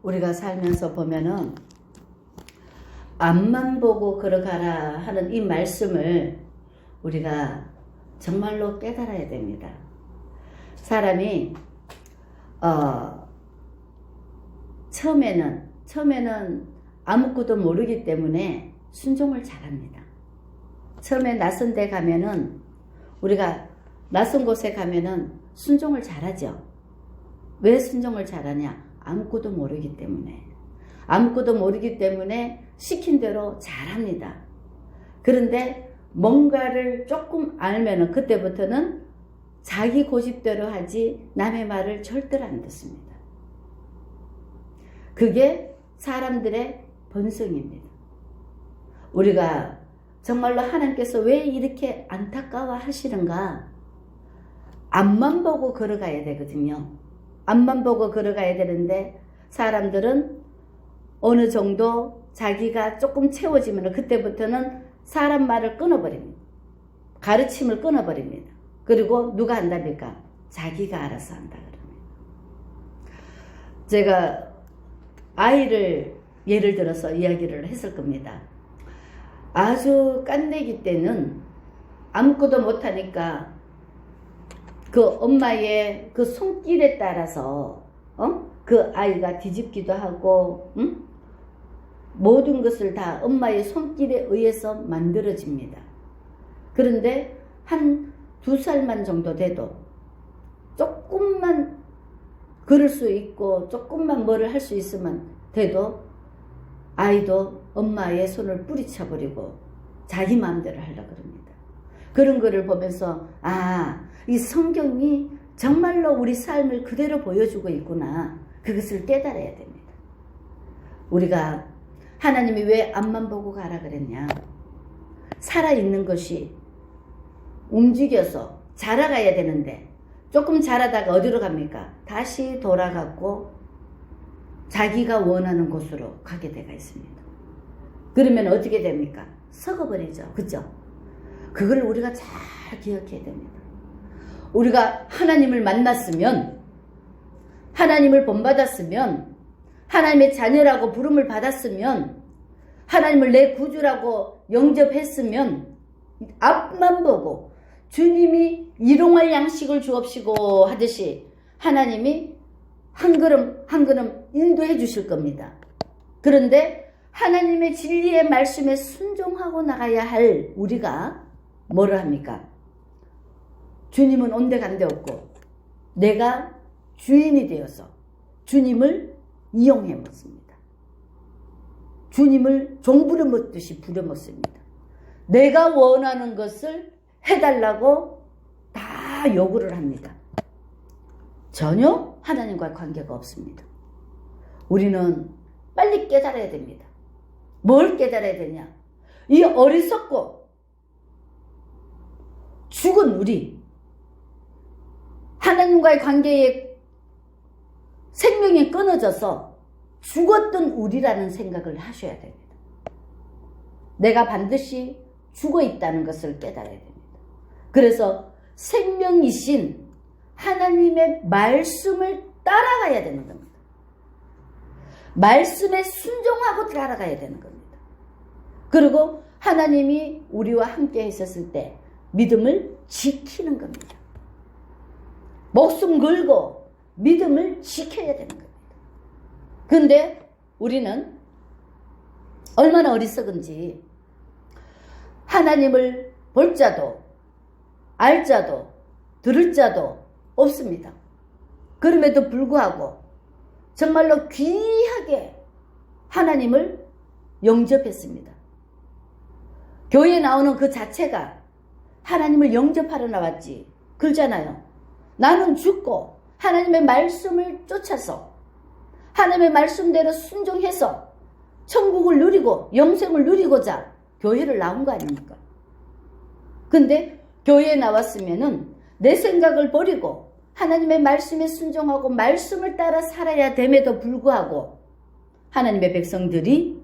우리가 살면서 보면은 앞만 보고 걸어가라 하는 이 말씀을 우리가 정말로 깨달아야 됩니다. 사람이 처음에는 아무것도 모르기 때문에 순종을 잘합니다. 처음에 낯선 데 가면은 우리가 낯선 곳에 가면은 순종을 잘하죠. 왜 순종을 잘하냐? 아무것도 모르기 때문에. 아무것도 모르기 때문에 시킨 대로 잘합니다. 그런데 뭔가를 조금 알면은 그때부터는 자기 고집대로 하지 남의 말을 절대로 안 듣습니다. 그게 사람들의 본성입니다. 우리가 정말로 하나님께서 왜 이렇게 안타까워 하시는가? 앞만 보고 걸어가야 되거든요. 앞만 보고 걸어가야 되는데 사람들은 어느 정도 자기가 조금 채워지면 그때부터는 사람 말을 끊어버립니다. 가르침을 끊어버립니다. 그리고 누가 한답니까? 자기가 알아서 한다 그럽니다. 제가 아이를 예를 들어서 이야기를 했을 겁니다. 아주 깐내기 때는 아무것도 못하니까 그 엄마의 그 손길에 따라서 그 아이가 뒤집기도 하고 모든 것을 다 엄마의 손길에 의해서 만들어집니다. 그런데 한 2살만 정도 돼도 조금만 걸을 수 있고 조금만 뭐를 할 수 있으면 돼도 아이도 엄마의 손을 뿌리쳐버리고 자기 마음대로 하려고 그럽니다. 그런 거를 보면서 이 성경이 정말로 우리 삶을 그대로 보여주고 있구나. 그것을 깨달아야 됩니다. 우리가 하나님이 왜 앞만 보고 가라 그랬냐? 살아있는 것이 움직여서 자라가야 되는데 조금 자라다가 어디로 갑니까? 다시 돌아가고 자기가 원하는 곳으로 가게 되어 있습니다. 그러면 어떻게 됩니까? 썩어버리죠. 그죠? 그걸 우리가 잘 기억해야 됩니다. 우리가 하나님을 만났으면, 하나님을 본받았으면, 하나님의 자녀라고 부름을 받았으면, 하나님을 내 구주라고 영접했으면 앞만 보고 주님이 일용할 양식을 주옵시고 하듯이 하나님이 한 걸음 한 걸음 인도해 주실 겁니다. 그런데 하나님의 진리의 말씀에 순종하고 나가야 할 우리가 뭐를 합니까? 주님은 온데간데 없고 내가 주인이 되어서 주님을 이용해 먹습니다. 주님을 종부려 먹듯이 부려 먹습니다. 내가 원하는 것을 해달라고 다 요구를 합니다. 전혀 하나님과 관계가 없습니다. 우리는 빨리 깨달아야 됩니다. 뭘 깨달아야 되냐? 이 어리석고 죽은 우리, 하나님과의 관계에 생명이 끊어져서 죽었던 우리라는 생각을 하셔야 됩니다. 내가 반드시 죽어 있다는 것을 깨달아야 됩니다. 그래서 생명이신 하나님의 말씀을 따라가야 되는 겁니다. 말씀에 순종하고 따라가야 되는 겁니다. 그리고 하나님이 우리와 함께 있었을 때 믿음을 지키는 겁니다. 목숨 걸고 믿음을 지켜야 되는 겁니다. 근데 우리는 얼마나 어리석은지 하나님을 볼 자도 알 자도 들을 자도 없습니다. 그럼에도 불구하고 정말로 귀하게 하나님을 영접했습니다. 교회에 나오는 그 자체가 하나님을 영접하러 나왔지. 그러잖아요. 나는 죽고 하나님의 말씀을 쫓아서 하나님의 말씀대로 순종해서 천국을 누리고 영생을 누리고자 교회를 나온 거 아닙니까? 근데 교회에 나왔으면은 내 생각을 버리고 하나님의 말씀에 순종하고 말씀을 따라 살아야 됨에도 불구하고 하나님의 백성들이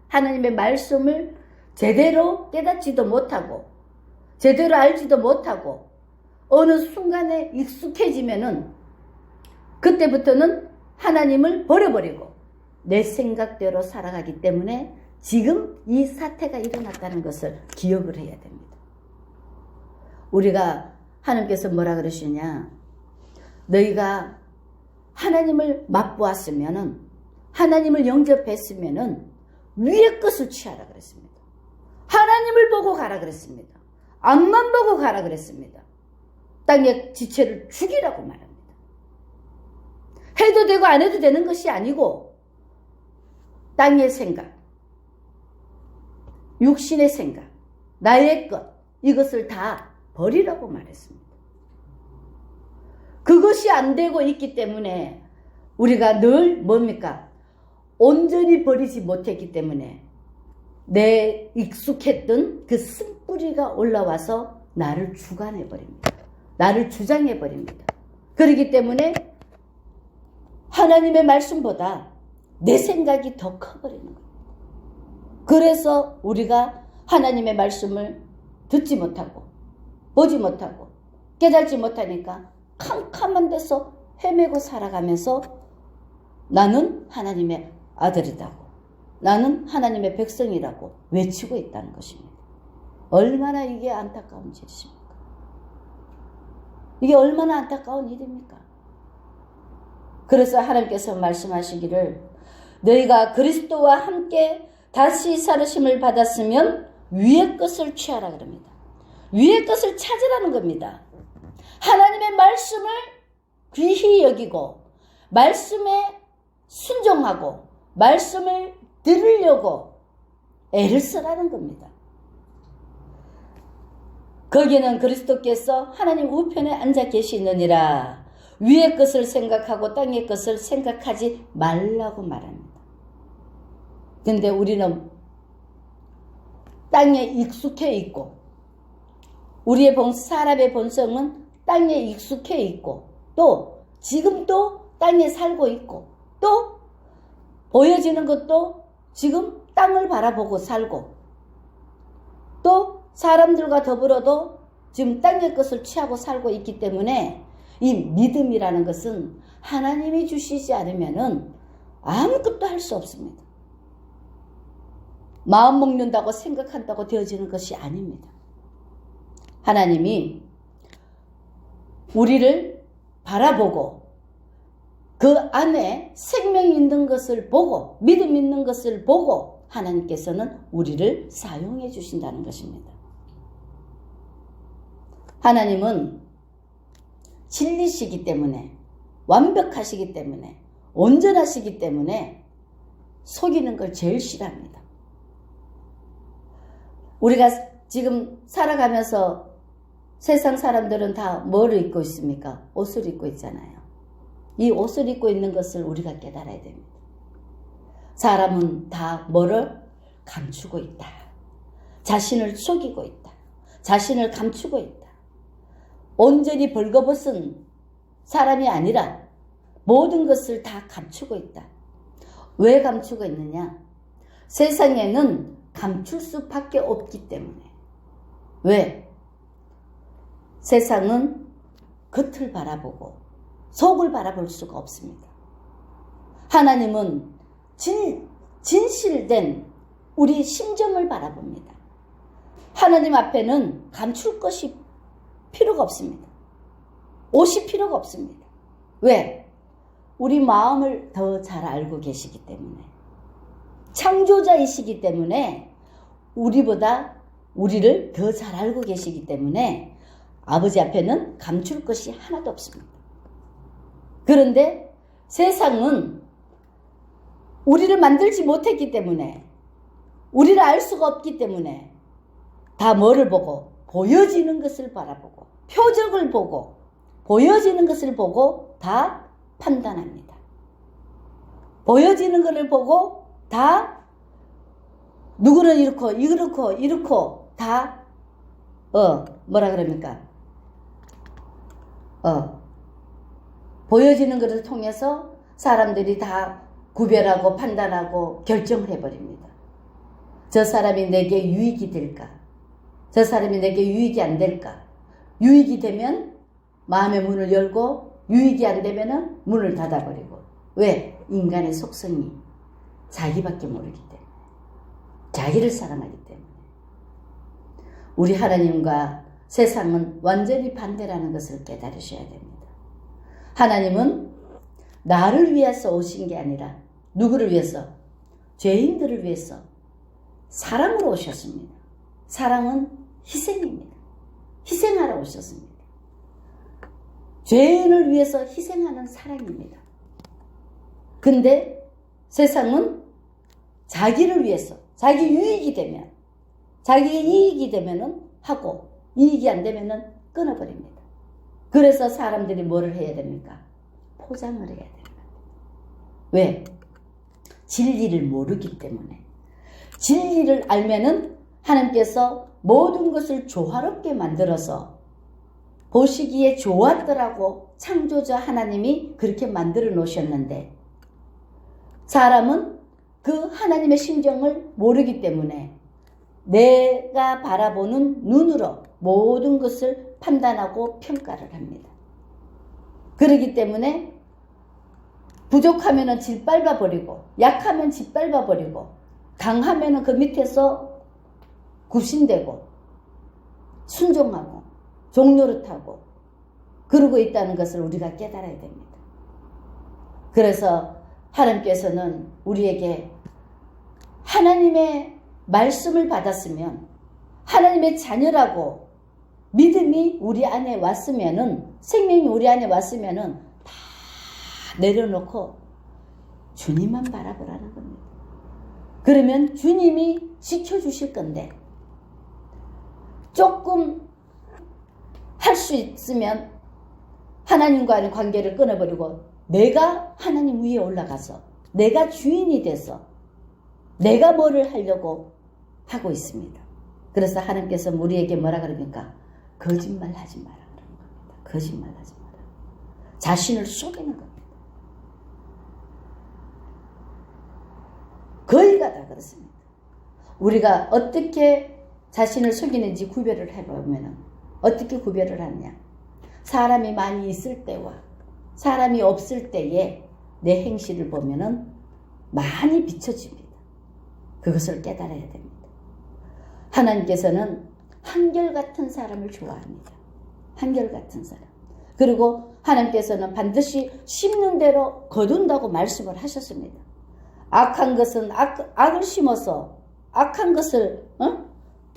하나님의 말씀을 제대로 깨닫지도 못하고 제대로 알지도 못하고 어느 순간에 익숙해지면은 그때부터는 하나님을 버려버리고 내 생각대로 살아가기 때문에 지금 이 사태가 일어났다는 것을 기억을 해야 됩니다. 우리가 하나님께서 뭐라 그러시냐? 너희가 하나님을 맛보았으면은, 하나님을 영접했으면은 위의 것을 취하라 그랬습니다. 하나님을 보고 가라 그랬습니다. 앞만 보고 가라 그랬습니다. 땅의 지체를 죽이라고 말합니다. 해도 되고 안 해도 되는 것이 아니고 땅의 생각, 육신의 생각, 나의 것, 이것을 다 버리라고 말했습니다. 그것이 안 되고 있기 때문에 우리가 늘 뭡니까? 온전히 버리지 못했기 때문에 내 익숙했던 그 쓴뿌리가 올라와서 나를 주관해버립니다. 나를 주장해버립니다. 그렇기 때문에 하나님의 말씀보다 내 생각이 더 커버리는 거예요. 그래서 우리가 하나님의 말씀을 듣지 못하고 보지 못하고 깨달지 못하니까 캄캄한 데서 헤매고 살아가면서 나는 하나님의 아들이라고, 나는 하나님의 백성이라고 외치고 있다는 것입니다. 얼마나 이게 안타까운 일이십니까? 이게 얼마나 안타까운 일입니까? 그래서 하나님께서 말씀하시기를 너희가 그리스도와 함께 다시 살으심을 받았으면 위의 것을 취하라 그럽니다. 위의 것을 찾으라는 겁니다. 하나님의 말씀을 귀히 여기고 말씀에 순종하고 말씀을 들으려고 애를 쓰라는 겁니다. 거기는 그리스도께서 하나님 우편에 앉아 계시느니라. 위의 것을 생각하고 땅의 것을 생각하지 말라고 말합니다. 근데 우리는 땅에 익숙해 있고 우리의 사람의 본성은 땅에 익숙해 있고 또 지금도 땅에 살고 있고 또 보여지는 것도 지금 땅을 바라보고 살고 또 사람들과 더불어도 지금 땅의 것을 취하고 살고 있기 때문에 이 믿음이라는 것은 하나님이 주시지 않으면은 아무것도 할 수 없습니다. 마음 먹는다고 생각한다고 되어지는 것이 아닙니다. 하나님이 우리를 바라보고 그 안에 생명이 있는 것을 보고 믿음 있는 것을 보고 하나님께서는 우리를 사용해 주신다는 것입니다. 하나님은 진리시기 때문에 완벽하시기 때문에 온전하시기 때문에 속이는 걸 제일 싫어합니다. 우리가 지금 살아가면서 세상 사람들은 다 뭐를 입고 있습니까? 옷을 입고 있잖아요. 이 옷을 입고 있는 것을 우리가 깨달아야 됩니다. 사람은 다 뭐를 감추고 있다. 자신을 속이고 있다. 자신을 감추고 있다. 온전히 벌거벗은 사람이 아니라 모든 것을 다 감추고 있다. 왜 감추고 있느냐? 세상에는 감출 수밖에 없기 때문에. 왜? 세상은 겉을 바라보고 속을 바라볼 수가 없습니다. 하나님은 진실된 우리 심정을 바라봅니다. 하나님 앞에는 감출 것이 필요가 없습니다. 옷이 필요가 없습니다. 왜? 우리 마음을 더 잘 알고 계시기 때문에. 창조자이시기 때문에 우리보다 우리를 더 잘 알고 계시기 때문에 아버지 앞에는 감출 것이 하나도 없습니다. 그런데 세상은 우리를 만들지 못했기 때문에 우리를 알 수가 없기 때문에 다 뭐를 보고 보여지는 것을 바라보고 표적을 보고 보여지는 것을 보고 다 판단합니다. 보여지는 것을 보고 다 누구는 이렇고 다 뭐라 그럽니까? 보여지는 것을 통해서 사람들이 다 구별하고 판단하고 결정을 해버립니다. 저 사람이 내게 유익이 될까? 저 사람이 내게 유익이 안 될까? 유익이 되면 마음의 문을 열고 유익이 안 되면 문을 닫아버리고. 왜? 인간의 속성이 자기밖에 모르기 때문에. 자기를 사랑하기 때문에. 우리 하나님과 세상은 완전히 반대라는 것을 깨달으셔야 됩니다. 하나님은 나를 위해서 오신 게 아니라 누구를 위해서? 죄인들을 위해서 사랑으로 오셨습니다. 사랑은 희생입니다. 희생하러 오셨습니다. 죄인을 위해서 희생하는 사랑입니다. 근데 세상은 자기를 위해서, 자기 유익이 되면, 자기의 이익이 되면은 하고, 이익이 안 되면은 끊어버립니다. 그래서 사람들이 뭐를 해야 됩니까? 포장을 해야 됩니다. 왜? 진리를 모르기 때문에. 진리를 알면은 하나님께서 모든 것을 조화롭게 만들어서 보시기에 좋았더라고 창조자 하나님이 그렇게 만들어 놓으셨는데, 사람은 그 하나님의 심정을 모르기 때문에 내가 바라보는 눈으로 모든 것을 판단하고 평가를 합니다. 그렇기 때문에 부족하면 짓밟아 버리고, 약하면 짓밟아 버리고, 강하면 그 밑에서 굽신대고 순종하고 종노릇하고 그러고 있다는 것을 우리가 깨달아야 됩니다. 그래서 하나님께서는 우리에게 하나님의 말씀을 받았으면, 하나님의 자녀라고 믿음이 우리 안에 왔으면은, 생명이 우리 안에 왔으면은 다 내려놓고 주님만 바라보라는 겁니다. 그러면 주님이 지켜주실 건데, 조금 할 수 있으면 하나님과의 관계를 끊어버리고 내가 하나님 위에 올라가서 내가 주인이 돼서 내가 뭐를 하려고 하고 있습니다. 그래서 하나님께서 우리에게 뭐라 그럽니까? 거짓말 하지 마라 그러는 겁니다. 거짓말 하지 마라. 자신을 속이는 겁니다. 거의가 다 그렇습니다. 우리가 어떻게 자신을 속이는지 구별을 해보면 어떻게 구별을 하느냐? 사람이 많이 있을 때와 사람이 없을 때에 내 행실을 보면은 많이 비춰집니다. 그것을 깨달아야 됩니다. 하나님께서는 한결같은 사람을 좋아합니다. 한결같은 사람. 그리고 하나님께서는 반드시 심는 대로 거둔다고 말씀을 하셨습니다. 악한 것은 악을 심어서 악한 것을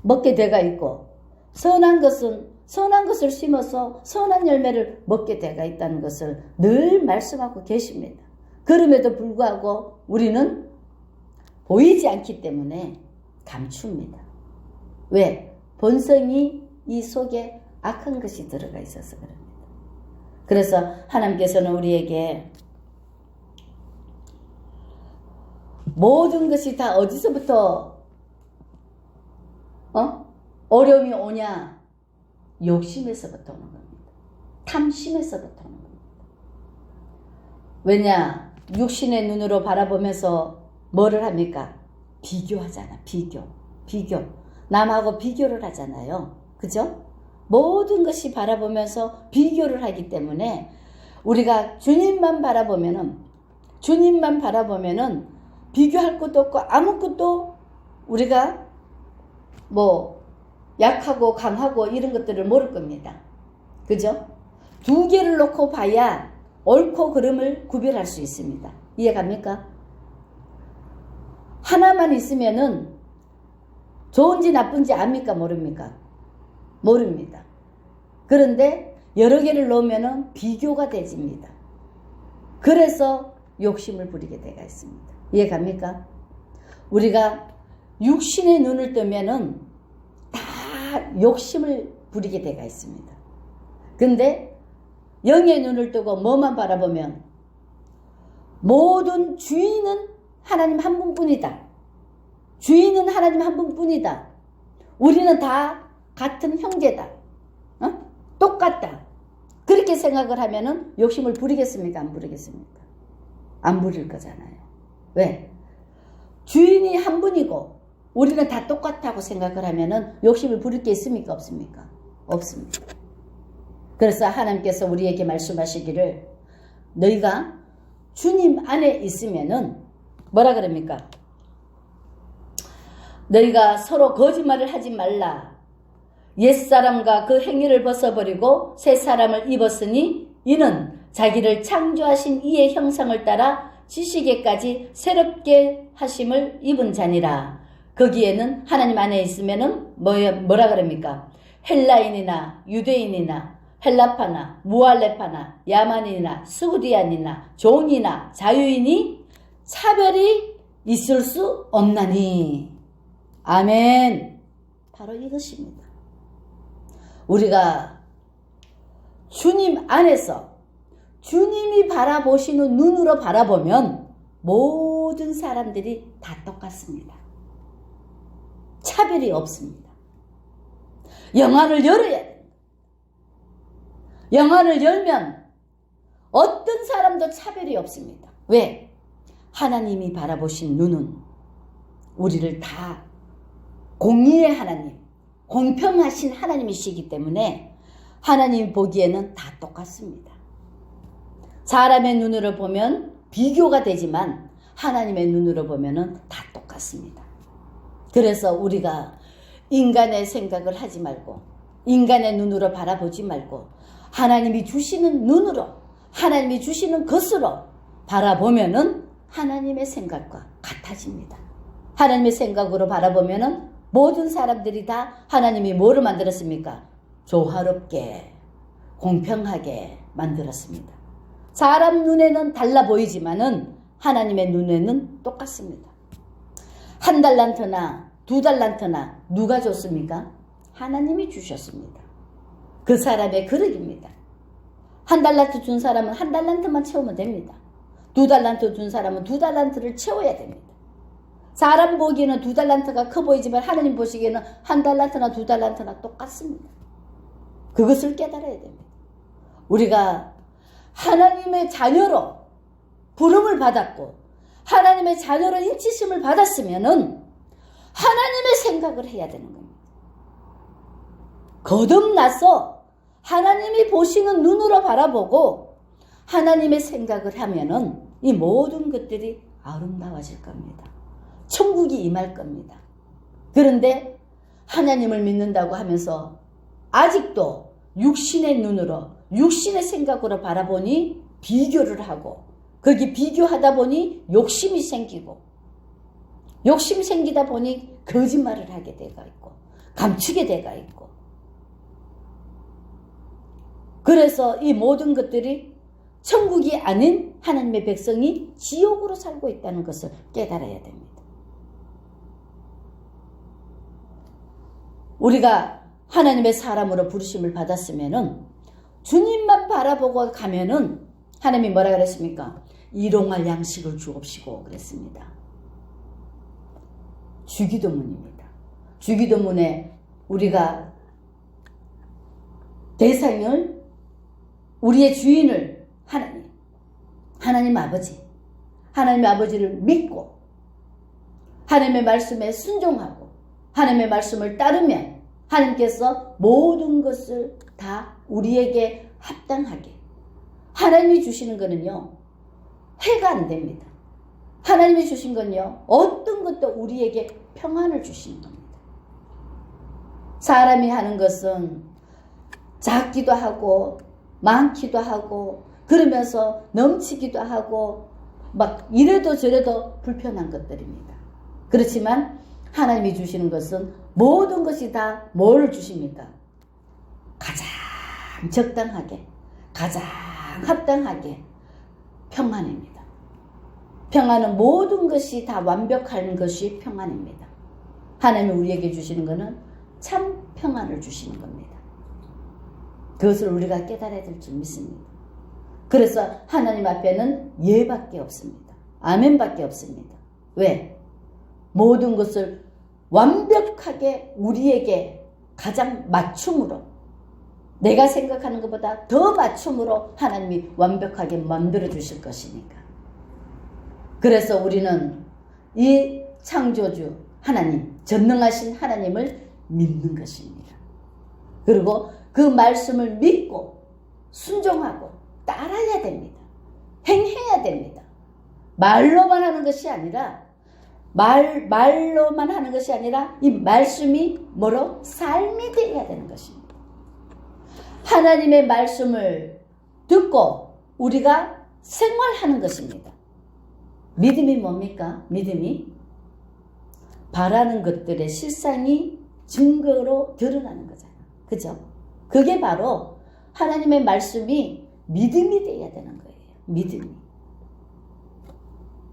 먹게 돼가 있고, 선한 것은 선한 것을 심어서 선한 열매를 먹게 돼가 있다는 것을 늘 말씀하고 계십니다. 그럼에도 불구하고 우리는 보이지 않기 때문에 감춥니다. 왜? 본성이 이 속에 악한 것이 들어가 있어서 그럽니다. 그래서 하나님께서는 우리에게 모든 것이 다 어디서부터 어려움이 오냐? 욕심에서부터 오는 겁니다. 탐심에서부터 오는 겁니다. 왜냐? 육신의 눈으로 바라보면서 뭐를 합니까? 비교하잖아. 비교. 남하고 비교를 하잖아요. 그죠? 모든 것이 바라보면서 비교를 하기 때문에 우리가 주님만 바라보면은 비교할 것도 없고 아무것도 우리가 뭐 약하고 강하고 이런 것들을 모를 겁니다. 그죠? 두 개를 놓고 봐야 옳고 그름을 구별할 수 있습니다. 이해갑니까? 하나만 있으면은 좋은지 나쁜지 압니까? 모릅니까? 모릅니다. 그런데 여러 개를 놓으면은 비교가 되집니다. 그래서 욕심을 부리게 되어 있습니다. 이해갑니까? 우리가 육신의 눈을 뜨면은 다 욕심을 부리게 되어 있습니다. 근데 영의 눈을 뜨고 뭐만 바라보면 모든 주인은 하나님 한 분뿐이다. 주인은 하나님 한 분뿐이다. 우리는 다 같은 형제다. 똑같다. 그렇게 생각을 하면은 욕심을 부리겠습니까? 안 부리겠습니까? 안 부릴 거잖아요. 왜? 주인이 한 분이고 우리는 다 똑같다고 생각을 하면은 욕심을 부릴 게 있습니까? 없습니까? 없습니다. 그래서 하나님께서 우리에게 말씀하시기를, 너희가 주님 안에 있으면은 뭐라 그럽니까? 너희가 서로 거짓말을 하지 말라. 옛사람과 그 행위를 벗어버리고 새 사람을 입었으니 이는 자기를 창조하신 이의 형상을 따라 지식에까지 새롭게 하심을 입은 자니라. 거기에는 하나님 안에 있으면은 뭐라 그럽니까? 헬라인이나 유대인이나 헬라파나 무할레파나 야만인이나 스구디안이나 종이나 자유인이 차별이 있을 수 없나니. 아멘. 바로 이것입니다. 우리가 주님 안에서 주님이 바라보시는 눈으로 바라보면 모든 사람들이 다 똑같습니다. 차별이 없습니다. 영안을 열어야 됩니다. 영안을 열면 어떤 사람도 차별이 없습니다. 왜? 하나님이 바라보신 눈은 우리를 다 공의의 하나님, 공평하신 하나님이시기 때문에 하나님 보기에는 다 똑같습니다. 사람의 눈으로 보면 비교가 되지만 하나님의 눈으로 보면은 다 똑같습니다. 그래서 우리가 인간의 생각을 하지 말고 인간의 눈으로 바라보지 말고 하나님이 주시는 눈으로 하나님이 주시는 것으로 바라보면은 하나님의 생각과 같아집니다. 하나님의 생각으로 바라보면은 모든 사람들이 다 하나님이 뭐를 만들었습니까? 조화롭게 공평하게 만들었습니다. 사람 눈에는 달라 보이지만은 하나님의 눈에는 똑같습니다. 한 달란트나 두 달란트나 누가 줬습니까? 하나님이 주셨습니다. 그 사람의 그릇입니다. 한 달란트 준 사람은 한 달란트만 채우면 됩니다. 두 달란트 준 사람은 두 달란트를 채워야 됩니다. 사람 보기에는 두 달란트가 커 보이지만 하나님 보시기에는 한 달란트나 두 달란트나 똑같습니다. 그것을 깨달아야 됩니다. 우리가 하나님의 자녀로 부름을 받았고 하나님의 자녀로 인치심을 받았으면은 하나님의 생각을 해야 되는 겁니다. 거듭나서 하나님이 보시는 눈으로 바라보고 하나님의 생각을 하면은 이 모든 것들이 아름다워질 겁니다. 천국이 임할 겁니다. 그런데 하나님을 믿는다고 하면서 아직도 육신의 눈으로 육신의 생각으로 바라보니 비교를 하고 거기 비교하다 보니 욕심이 생기고 욕심 생기다 보니 거짓말을 하게 돼가 있고 감추게 돼가 있고 그래서 이 모든 것들이 천국이 아닌 하나님의 백성이 지옥으로 살고 있다는 것을 깨달아야 됩니다. 우리가 하나님의 사람으로 부르심을 받았으면은 주님만 바라보고 가면은 하나님이 뭐라 그랬습니까? 일용할 양식을 주옵시고 그랬습니다. 주기도문입니다. 주기도문에 우리가 대상을 우리의 주인을 하나님 아버지, 하나님의 아버지를 믿고 하나님의 말씀에 순종하고 하나님의 말씀을 따르면 하나님께서 모든 것을 다 우리에게 합당하게 하나님이 주시는 거는요 해가 안 됩니다. 하나님이 주신 건요 어떤 것도 우리에게 평안을 주시는 겁니다. 사람이 하는 것은 작기도 하고 많기도 하고 그러면서 넘치기도 하고 막 이래도 저래도 불편한 것들입니다. 그렇지만 하나님이 주시는 것은 모든 것이 다 뭘 주십니까? 가장 적당하게 가장 합당하게 평안입니다. 평안은 모든 것이 다 완벽한 것이 평안입니다. 하나님이 우리에게 주시는 것은 참 평안을 주시는 겁니다. 그것을 우리가 깨달아야 될 줄 믿습니다. 그래서 하나님 앞에는 예밖에 없습니다. 아멘밖에 없습니다. 왜? 모든 것을 완벽하게 우리에게 가장 맞춤으로 내가 생각하는 것보다 더 맞춤으로 하나님이 완벽하게 만들어 주실 것이니까. 그래서 우리는 이 창조주 하나님, 전능하신 하나님을 믿는 것입니다. 그리고 그 말씀을 믿고 순종하고 따라야 됩니다. 행해야 됩니다. 말로만 하는 것이 아니라 말로만 하는 것이 아니라 이 말씀이 뭐로? 삶이 되어야 되는 것입니다. 하나님의 말씀을 듣고 우리가 생활하는 것입니다. 믿음이 뭡니까? 믿음이 바라는 것들의 실상이 증거로 드러나는 거잖아요. 그죠? 그게 바로 하나님의 말씀이 믿음이 되어야 되는 거예요. 믿음이.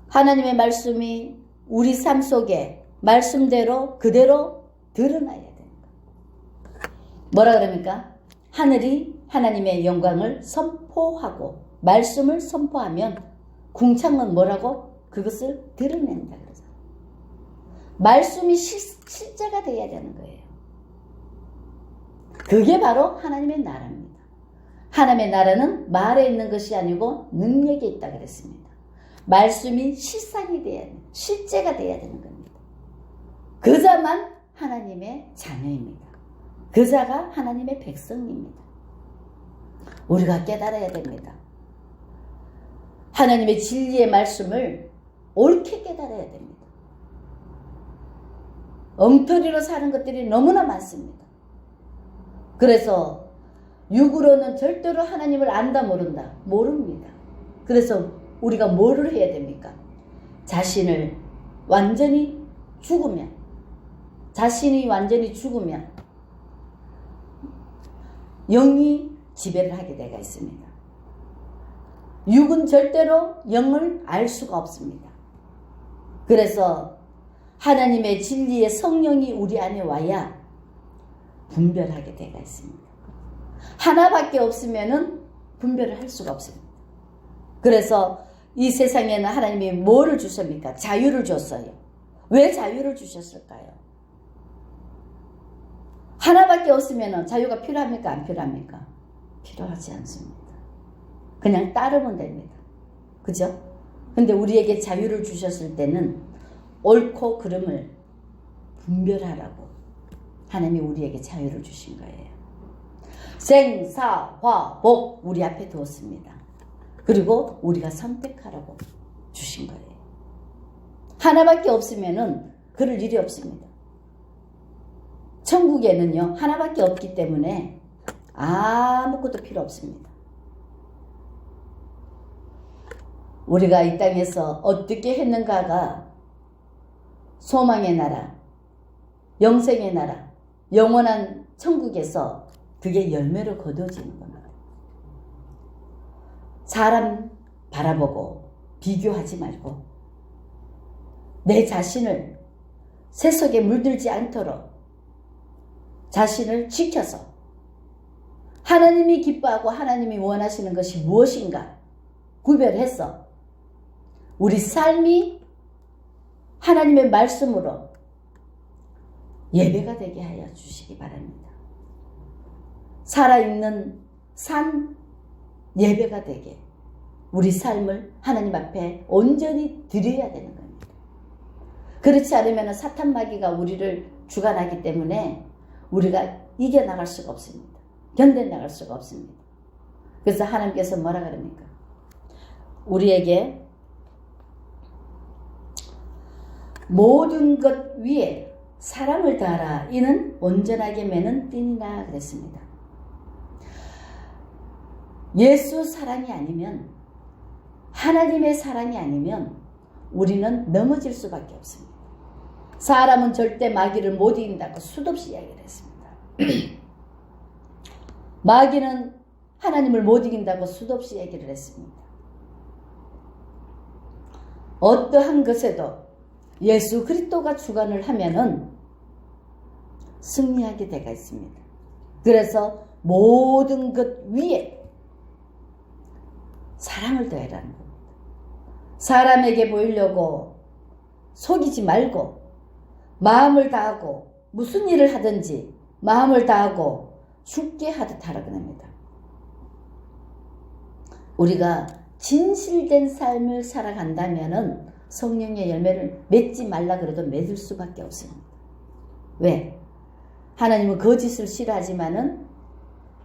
하나님의 말씀이 우리 삶 속에 말씀대로 그대로 드러나야 되는 거예요. 뭐라 그럽니까? 하늘이 하나님의 영광을 선포하고 말씀을 선포하면 궁창은 뭐라고? 그것을 드러낸다 그러잖아요. 말씀이 실제가 되어야 되는 거예요. 그게 바로 하나님의 나라입니다. 하나님의 나라는 말에 있는 것이 아니고 능력에 있다 그랬습니다. 말씀이 실상이 돼야 돼요. 실제가 돼야 되는 겁니다. 그자만 하나님의 자녀입니다. 그자가 하나님의 백성입니다. 우리가 깨달아야 됩니다. 하나님의 진리의 말씀을 옳게 깨달아야 됩니다. 엉터리로 사는 것들이 너무나 많습니다. 그래서 육으로는 절대로 하나님을 안다 모른다. 모릅니다. 그래서 우리가 뭐를 해야 됩니까? 자신이 완전히 죽으면 영이 지배를 하게 되어 있습니다. 육은 절대로 영을 알 수가 없습니다. 그래서 하나님의 진리의 성령이 우리 안에 와야 분별하게 되어 있습니다. 하나밖에 없으면은 분별을 할 수가 없습니다. 그래서 이 세상에는 하나님이 뭐를 주십니까? 자유를 줬어요. 왜 자유를 주셨을까요? 하나밖에 없으면은 자유가 필요합니까? 안 필요합니까? 필요하지 않습니다. 그냥 따르면 됩니다. 그죠? 근데 우리에게 자유를 주셨을 때는 옳고 그름을 분별하라고 하나님이 우리에게 자유를 주신 거예요. 생사화복 우리 앞에 두었습니다. 그리고 우리가 선택하라고 주신 거예요. 하나밖에 없으면은 그럴 일이 없습니다. 천국에는요 하나밖에 없기 때문에 아무것도 필요 없습니다. 우리가 이 땅에서 어떻게 했는가가 소망의 나라, 영생의 나라, 영원한 천국에서 그게 열매로 거두어지는 겁니다. 사람 바라보고 비교하지 말고 내 자신을 세속에 물들지 않도록 자신을 지켜서 하나님이 기뻐하고 하나님이 원하시는 것이 무엇인가 구별해서 우리 삶이 하나님의 말씀으로 예배가 되게 하여 주시기 바랍니다. 살아있는 산 예배가 되게 우리 삶을 하나님 앞에 온전히 드려야 되는 겁니다. 그렇지 않으면 사탄 마귀가 우리를 주관하기 때문에 우리가 이겨나갈 수가 없습니다. 견뎌나갈 수가 없습니다. 그래서 하나님께서 뭐라 그럽니까? 우리에게 모든 것 위에 사랑을 다하라. 이는 온전하게 매는 띠니라 그랬습니다. 예수 사랑이 아니면 하나님의 사랑이 아니면 우리는 넘어질 수밖에 없습니다. 사람은 절대 마귀를 못 이긴다고 수없이 이야기를 했습니다. 마귀는 하나님을 못 이긴다고 수없이 얘기를 했습니다. 어떠한 것에도 예수 그리스도가 주관을 하면은 승리하게 되어 있습니다. 그래서 모든 것 위에 사랑을 더해라는 겁니다. 사람에게 보이려고 속이지 말고 마음을 다하고 무슨 일을 하든지 마음을 다하고 죽게 하듯 하라 그럽니다. 우리가 진실된 삶을 살아간다면은 성령의 열매를 맺지 말라 그래도 맺을 수밖에 없습니다. 왜? 하나님은 거짓을 싫어하지만은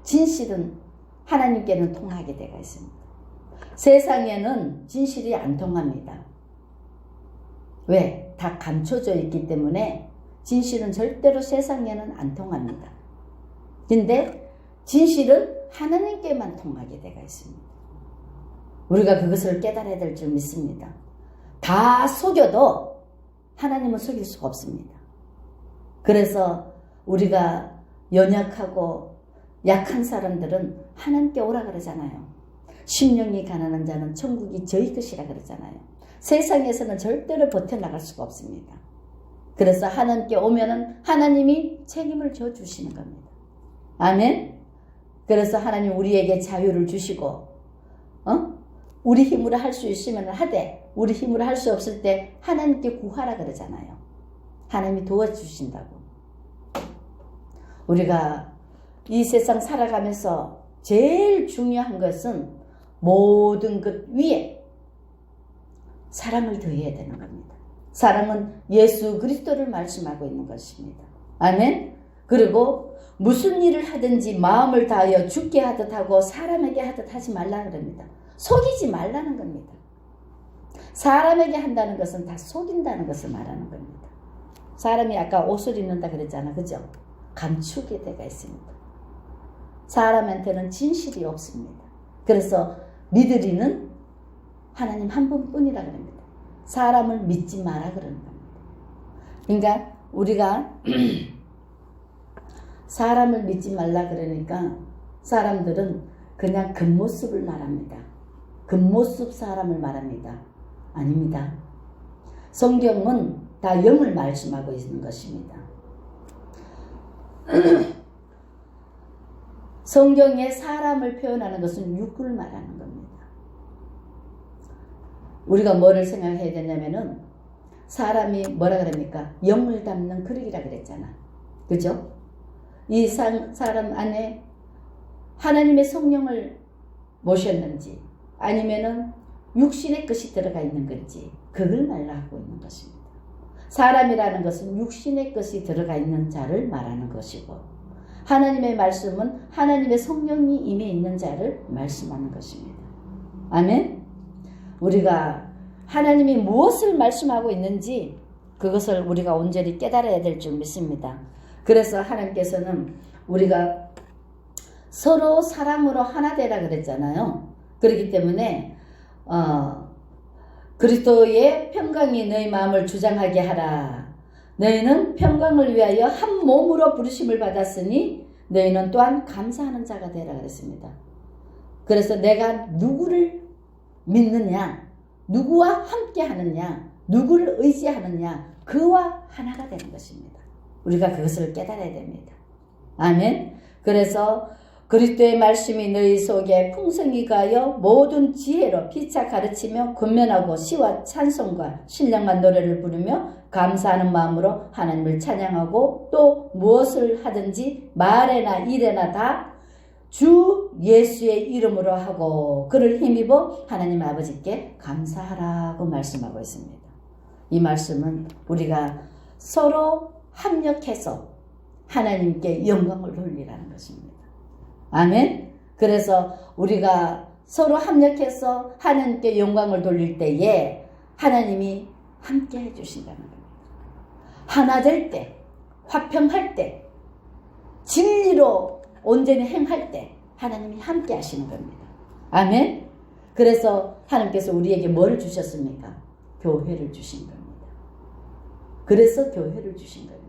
진실은 하나님께는 통하게 되어 있습니다. 세상에는 진실이 안 통합니다. 왜? 다 감춰져 있기 때문에 진실은 절대로 세상에는 안 통합니다. 근데 진실은 하나님께만 통하게 되어 있습니다. 우리가 그것을 깨달아야 될 줄 믿습니다. 다 속여도 하나님은 속일 수가 없습니다. 그래서 우리가 연약하고 약한 사람들은 하나님께 오라 그러잖아요. 심령이 가난한 자는 천국이 저희 것이라 그러잖아요. 세상에서는 절대로 버텨나갈 수가 없습니다. 그래서 하나님께 오면은 하나님이 책임을 져 주시는 겁니다. 아멘. 그래서 하나님 우리에게 자유를 주시고 우리 힘으로 할 수 있으면 하되 우리 힘으로 할 수 없을 때 하나님께 구하라 그러잖아요. 하나님이 도와주신다고. 우리가 이 세상 살아가면서 제일 중요한 것은 모든 것 위에 사랑을 더해야 되는 겁니다. 사랑은 예수 그리스도를 말씀하고 있는 것입니다. 아멘. 그리고 무슨 일을 하든지 마음을 다하여 주께 하듯 하고 사람에게 하듯 하지 말라 그럽니다. 속이지 말라는 겁니다. 사람에게 한다는 것은 다 속인다는 것을 말하는 겁니다. 사람이 아까 옷을 입는다 그랬잖아. 그죠? 감추게 되어 있습니다. 사람한테는 진실이 없습니다. 그래서 믿으리는 하나님 한 분뿐이라 그럽니다. 사람을 믿지 마라 그러는 겁니다. 그러니까 우리가 사람을 믿지 말라 그러니까 사람들은 그냥 겉모습을 말합니다. 겉모습 사람을 말합니다. 아닙니다. 성경은 다 영을 말씀하고 있는 것입니다. 성경에 사람을 표현하는 것은 육을 말하는 겁니다. 우리가 뭐를 생각해야 되냐면은 사람이 뭐라 그럽니까? 영을 담는 그릇이라 그랬잖아. 그죠? 이 사람 안에 하나님의 성령을 모셨는지 아니면은 육신의 것이 들어가 있는 건지 그걸 말하고 있는 것입니다. 사람이라는 것은 육신의 것이 들어가 있는 자를 말하는 것이고 하나님의 말씀은 하나님의 성령이 임해 있는 자를 말씀하는 것입니다. 아멘. 우리가 하나님이 무엇을 말씀하고 있는지 그것을 우리가 온전히 깨달아야 될 줄 믿습니다. 그래서 하나님께서는 우리가 서로 사랑으로 하나 되라 그랬잖아요. 그렇기 때문에 그리스도의 평강이 너희 마음을 주장하게 하라. 너희는 평강을 위하여 한 몸으로 부르심을 받았으니 너희는 또한 감사하는 자가 되라 그랬습니다. 그래서 내가 누구를 믿느냐, 누구와 함께 하느냐, 누구를 의지하느냐, 그와 하나가 되는 것입니다. 우리가 그것을 깨달아야 됩니다. 아멘. 그래서 그리스도의 말씀이 너희 속에 풍성히 가하여 모든 지혜로 피차 가르치며 권면하고 시와 찬송과 신령한 노래를 부르며 감사하는 마음으로 하나님을 찬양하고 또 무엇을 하든지 말에나 일에나 다 주 예수의 이름으로 하고 그를 힘입어 하나님 아버지께 감사하라고 말씀하고 있습니다. 이 말씀은 우리가 서로 합력해서 하나님께 영광을 돌리라는 것입니다. 아멘. 그래서 우리가 서로 합력해서 하나님께 영광을 돌릴 때에 하나님이 함께 해주신다는 겁니다. 하나 될 때, 화평할 때, 진리로 온전히 행할 때 하나님이 함께 하시는 겁니다. 아멘. 그래서 하나님께서 우리에게 뭐를 주셨습니까? 교회를 주신 겁니다. 그래서 교회를 주신 겁니다.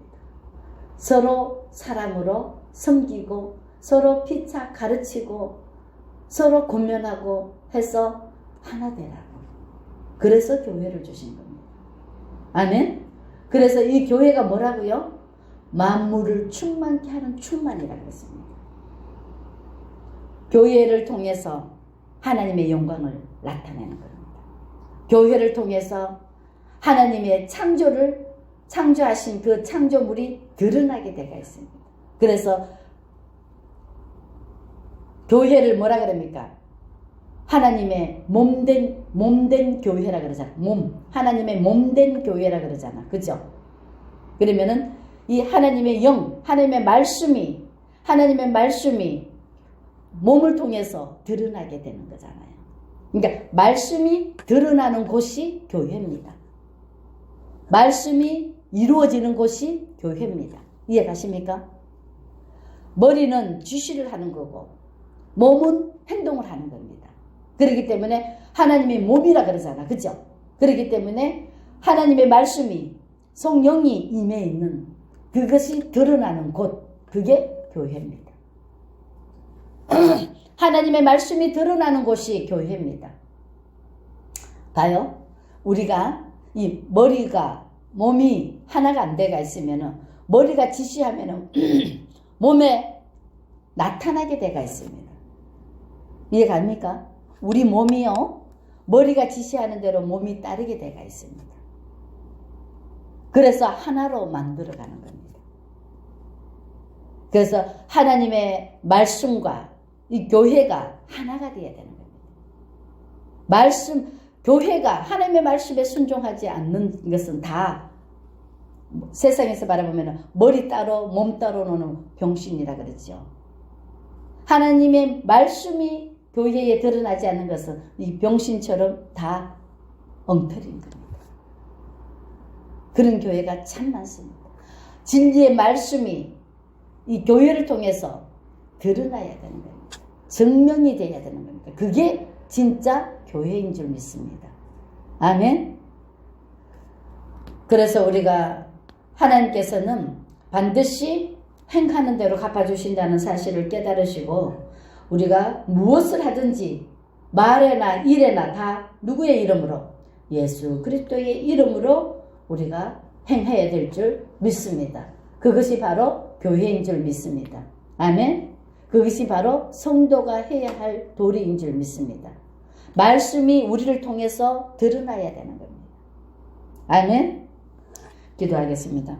서로 사랑으로 섬기고 서로 피차 가르치고 서로 권면하고 해서 하나 되라고. 그래서 교회를 주신 겁니다. 아멘. 그래서 이 교회가 뭐라고요? 만물을 충만케 하는 충만이라고 했습니다. 교회를 통해서 하나님의 영광을 나타내는 겁니다. 교회를 통해서 하나님의 창조하신 그 창조물이 드러나게 되어 있습니다. 그래서 교회를 뭐라 그럽니까? 하나님의 몸된 교회라 그러잖아. 하나님의 몸된 교회라 그러잖아. 그죠? 그러면은 이 하나님의 영, 하나님의 말씀이 몸을 통해서 드러나게 되는 거잖아요. 그러니까 말씀이 드러나는 곳이 교회입니다. 말씀이 이루어지는 곳이 교회입니다. 이해가십니까? 머리는 지시를 하는 거고 몸은 행동을 하는 겁니다. 그렇기 때문에 하나님의 몸이라 그러잖아. 그죠? 그렇기 때문에 하나님의 말씀이 성령이 임해 있는 그것이 드러나는 곳, 그게 교회입니다. 하나님의 말씀이 드러나는 곳이 교회입니다. 봐요. 우리가 이 머리가 몸이 하나가 안 돼가 있으면은 머리가 지시하면은 몸에 나타나게 돼가 있습니다. 이해갑니까? 우리 몸이요. 머리가 지시하는 대로 몸이 따르게 돼가 있습니다. 그래서 하나로 만들어가는 겁니다. 그래서 하나님의 말씀과 이 교회가 하나가 되어야 되는 겁니다. 교회가 하나님의 말씀에 순종하지 않는 것은 다 세상에서 바라보면 머리 따로 몸 따로 노는 병신이라 그러죠. 하나님의 말씀이 교회에 드러나지 않는 것은 이 병신처럼 다 엉터리인 겁니다. 그런 교회가 참 많습니다. 진리의 말씀이 이 교회를 통해서 드러나야 되는 겁니다. 증명이 돼야 되는 겁니다. 그게 진짜 교회인 줄 믿습니다. 아멘. 그래서 우리가 하나님께서는 반드시 행하는 대로 갚아주신다는 사실을 깨달으시고 우리가 무엇을 하든지 말에나 일에나 다 누구의 이름으로? 예수 그리스도의 이름으로 우리가 행해야 될 줄 믿습니다. 그것이 바로 교회인 줄 믿습니다. 아멘. 그것이 바로 성도가 해야 할 도리인 줄 믿습니다. 말씀이 우리를 통해서 드러나야 되는 겁니다. 아멘. 기도하겠습니다.